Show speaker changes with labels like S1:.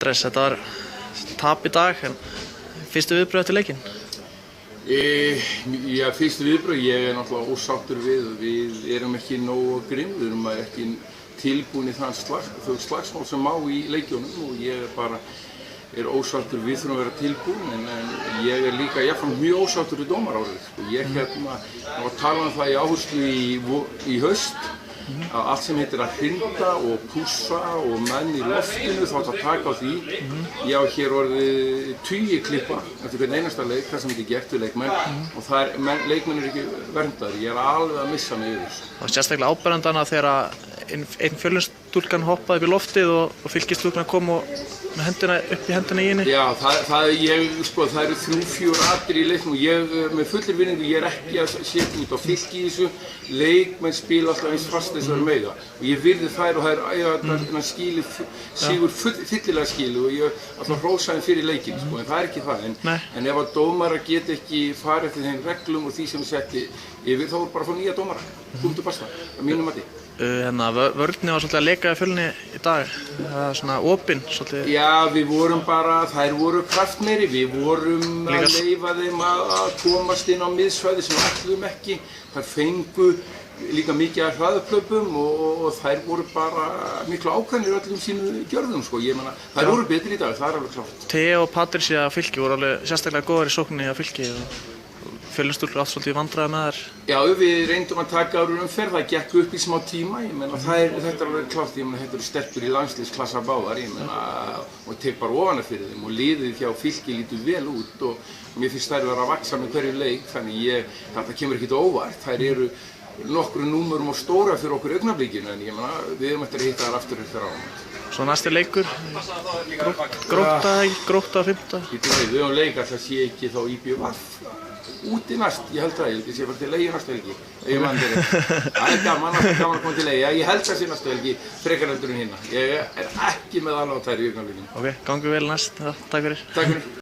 S1: stress, þetta var tap í dag, en fyrstu viðbrögð eftir leikinn?
S2: Já, fyrstu viðbrögð, ég náttúrulega ósáttur við erum ekki nógu grimm, við erum ekki tilbúin í þann slagsmál sem má í leikjónum og ég bara ósáttur, við þurfum að vera tilbúin en ég líka jafnframt mjög ósáttur við dómarárið. Ég var talað um það í áherslu í haust að allt sem heitir að hrinda og pússa og menn í loftinu þá að taka á því. Ég á hér orðið 20 klippa eftir hvern einasta leik, það sem ekki gert við leikmenn og leikmenn ekki verndar. Ég alveg að missa mig yfir þessu.
S1: Það var sérstaklega áberandana þegar einn Fjölnisstúlkan hoppaði upp í loftið og Fylkisstúlkan kom og með hendina upp í hendina í henni. Já,
S2: það eru 3-4 atriði í leiknum og ég með fullir virðingu, ég ekki að setja út á Fylki í þessu. Leikmenn spila alltaf eins fast þess að vera meiga og ég virði þær og þær skilið sigur fyllilega skilið og ég alltaf hrósa þeim fyrir leikinn, en það ekki það. En ef að dómarar get ekki farið eftir þeim reglum og því sem setti yfir, þá bara að fá nýja dómara. Punktur basta, að mínum mati.
S1: Vörðni var svolítið að leika í Fjölni í dag, það er svona opinn svolítið.
S2: Já, við vorum bara, þær voru kraftmeiri, við vorum að leyfa þeim að komast inn á miðsvæði sem við ætluðum ekki. Þær fengu líka mikið af hraðaplöpum og þær voru bara miklu ákveðnir öllum sínum gjörðum, ég meina, þær voru betri í dag, það er alveg klárt.
S1: Theo og Patricia Fylki voru alveg sérstaklega góðar í sókninni á Fylki og Fjölnisstúlkur átt svolítið vandræði með þær.
S2: Já, við reyndum að taka ára umferð, það gekk upp í smá tíma, ég meina, þetta er alveg klárt, ég meina, þetta eru stelpur í landsliðsklassa báðar, ég meina, og tek bara ofan fyrir þeim og liðið hjá Fylki lítur vel út og mér finnst þær vera að vaksa með hverju leik, þannig þetta kemur ekkert óvart, þær eru nokkru númerum og stóra fyrir okkur augnablikinu, en ég meina, við erum eftir að hitta þær aftur eftir áramót.
S1: Svo næsti leikur, Grótta 5.
S2: Við höfum leik að það sé ekki þá IBVF úti næst, ég held það, ég sé bara til leiði næstu helgi, ef ég mann þeirri. Það gaman að koma til leiði, ég held það sé næstu helgi, frekar heldur en hinna. Ég ekki með alveg á tæri í augnablikinu.
S1: Ok, gangi vel næst, takk fyrir.
S2: Takk fyrir.